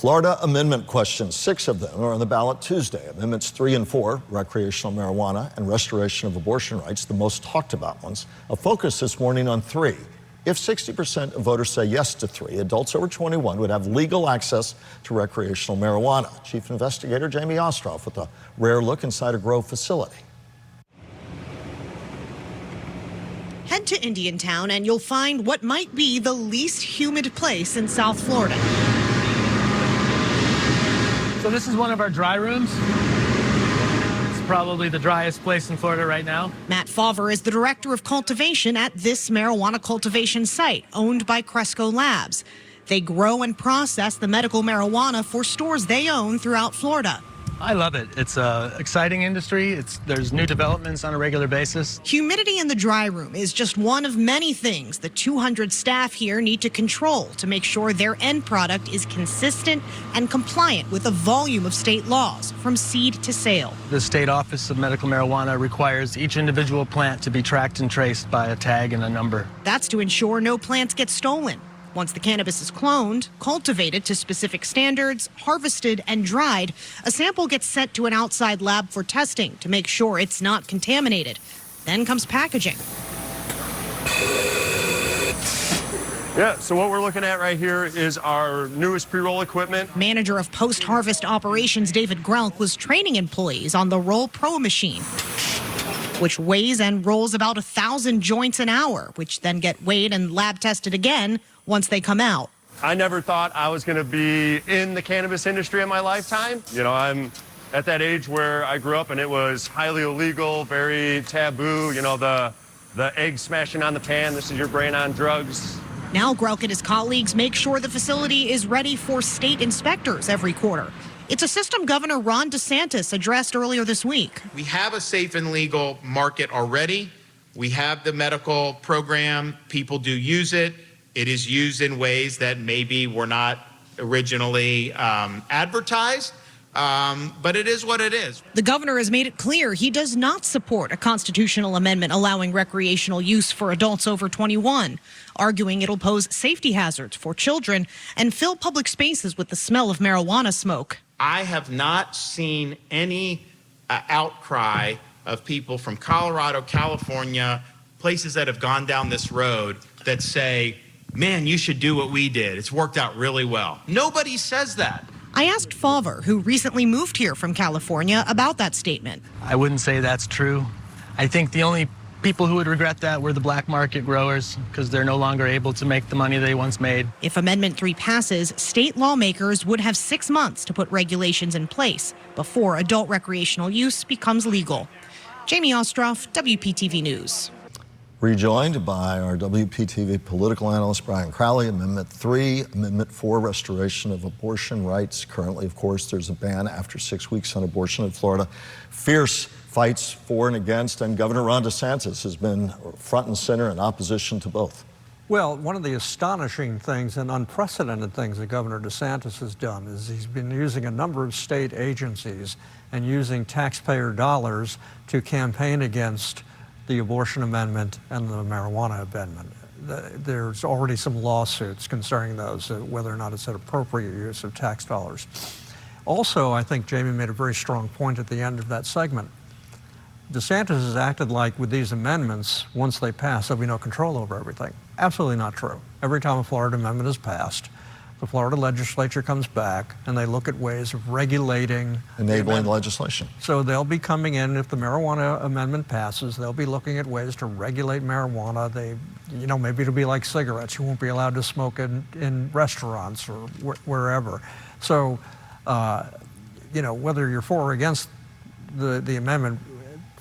Florida amendment questions, 6 of them are on the ballot Tuesday. Amendments 3 and 4, recreational marijuana and restoration of abortion rights, the most talked about ones. A focus this morning on 3. If 60% of voters say yes to 3, adults over 21 would have legal access to recreational marijuana. Chief Investigator Jamie Ostroff with a rare look inside a grow facility. Head to Indiantown and you'll find what might be the least humid place in South Florida. So this is one of our dry rooms. It's probably the driest place in Florida right now. Matt Fauver is the director of cultivation at this marijuana cultivation site owned by Cresco Labs. They grow and process the medical marijuana for stores they own throughout Florida. I love it. It's an exciting industry. There's new developments on a regular basis. Humidity in the dry room is just one of many things the 200 staff here need to control to make sure their end product is consistent and compliant with a volume of state laws from seed to sale. The State Office of Medical Marijuana requires each individual plant to be tracked and traced by a tag and a number. That's to ensure no plants get stolen. Once the cannabis is cloned, cultivated to specific standards, harvested and dried, a sample gets sent to an outside lab for testing to make sure it's not contaminated. Then comes packaging. Yeah, so what we're looking at right here is our newest pre-roll equipment. Manager of post-harvest operations David Grelk was training employees on the Roll Pro machine, which weighs and rolls about 1,000 joints an hour, which then get weighed and lab tested again once they come out. I never thought I was going to be in the cannabis industry in my lifetime. You know, I'm at that age where I grew up and it was highly illegal, very taboo. You know, the egg smashing on the pan, this is your brain on drugs. Now Grelk and his colleagues make sure the facility is ready for state inspectors every quarter. It's a system Governor Ron DeSantis addressed earlier this week. We have a safe and legal market already. We have the medical program. People do use it. It is used in ways that maybe were not originally advertised, but it is what it is. The governor has made it clear he does not support a constitutional amendment allowing recreational use for adults over 21, arguing it'll pose safety hazards for children and fill public spaces with the smell of marijuana smoke. I have not seen any outcry of people from Colorado, California, places that have gone down this road that say, man, you should do what we did. It's worked out really well. Nobody says that. I asked Fauver, who recently moved here from California, about that statement. I wouldn't say that's true. I think the only people who would regret that were the black market growers because they're no longer able to make the money they once made. If Amendment 3 passes, state lawmakers would have 6 months to put regulations in place before adult recreational use becomes legal. Jamie Ostroff, WPTV News. Rejoined by our WPTV political analyst, Brian Crowley. Amendment 3, Amendment 4, restoration of abortion rights. Currently, of course, there's a ban after 6 weeks on abortion in Florida. Fierce fights for and against, and Governor Ron DeSantis has been front and center in opposition to both. Well, one of the astonishing things and unprecedented things that Governor DeSantis has done is he's been using a number of state agencies and using taxpayer dollars to campaign against the abortion amendment and the marijuana amendment. There's already some lawsuits concerning those, whether or not it's an appropriate use of tax dollars. Also, I think Jamie made a very strong point at the end of that segment. DeSantis has acted like with these amendments, once they pass, there'll be no control over everything. Absolutely not true. Every time a Florida amendment is passed, the Florida legislature comes back and they look at ways of regulating. Enabling legislation. So they'll be coming in, if the marijuana amendment passes, they'll be looking at ways to regulate marijuana. Maybe it'll be like cigarettes. You won't be allowed to smoke in restaurants or wherever. So, whether you're for or against the amendment,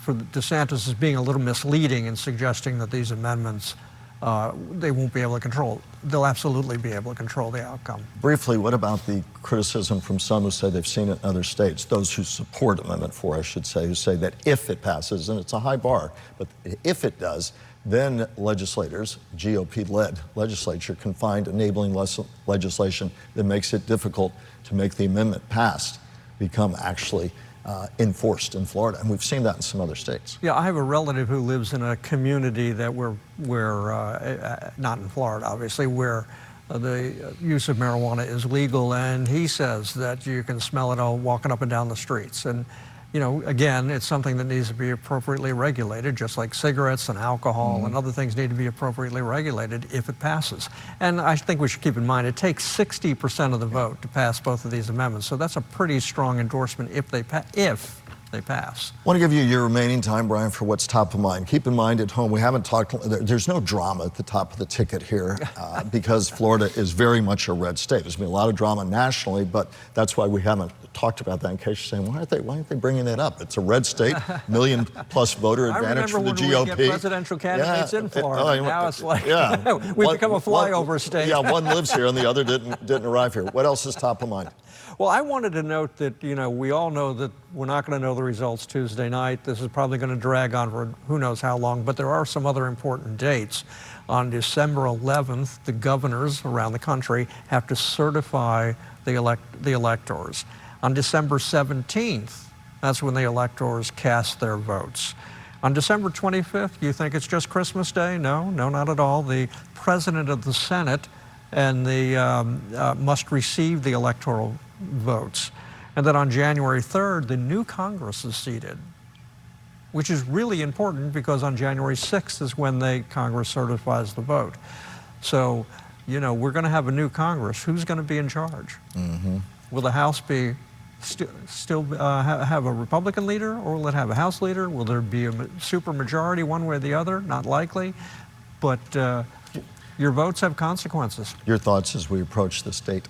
for DeSantis is being a little misleading in suggesting that these amendments they won't be able to control. They'll absolutely be able to control the outcome. Briefly, what about the criticism from some who say they've seen it in other states, those who support Amendment 4, I should say, who say that if it passes, and it's a high bar, but if it does, then legislators, GOP-led legislature, can find enabling legislation that makes it difficult to make the amendment passed become actually enforced in Florida, and we've seen that in some other states. Yeah, I have a relative who lives in a community that we're not in Florida, obviously, where the use of marijuana is legal, and he says that you can smell it all walking up and down the streets. And you know, again, it's something that needs to be appropriately regulated, just like cigarettes and alcohol and other things need to be appropriately regulated if it passes. And I think we should keep in mind, it takes 60% of the vote to pass both of these amendments. So that's a pretty strong endorsement if they pass. I want to give you your remaining time, Brian, for what's top of mind. Keep in mind at home, we haven't talked, there's no drama at the top of the ticket here because Florida is very much a red state. There's been a lot of drama nationally, but that's why we haven't talked about that in case you're saying, why aren't they bringing it up? It's a red state, million-plus voter advantage for the GOP. I remember when we get presidential candidates in Florida. Now it's like, we've become a flyover state. Yeah, one lives here and the other didn't arrive here. What else is top of mind? Well, I wanted to note that, you know, we all know that we're not going to know the results Tuesday night. This is probably going to drag on for who knows how long, but there are some other important dates. On December 11th, the governors around the country have to certify the electors. On December 17th, that's when the electors cast their votes. On December 25th, you think it's just Christmas Day? No, not at all. The president of the Senate and must receive the electoral votes. And then on January 3rd, the new Congress is seated, which is really important because on January 6th is when Congress certifies the vote. So, you know, we're going to have a new Congress. Who's going to be in charge? Will the House be still have a Republican leader, or will it have a House leader? Will there be a supermajority one way or the other? Not likely, but your votes have consequences. Your thoughts as we approach this date,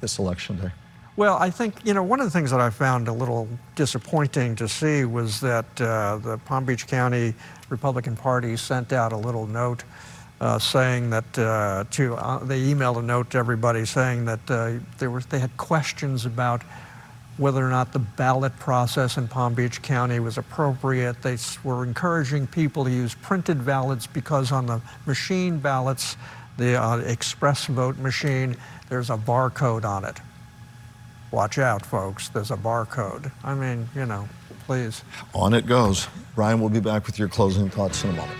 this election day? Well, I think, you know, one of the things that I found a little disappointing to see was that the Palm Beach County Republican Party sent out a little note saying that they emailed a note to everybody saying that they had questions about whether or not the ballot process in Palm Beach County was appropriate. They were encouraging people to use printed ballots because on the machine ballots, the express vote machine, there's a barcode on it. Watch out, folks, there's a barcode. I mean, you know, please. On it goes. Brian, we'll be back with your closing thoughts in a moment.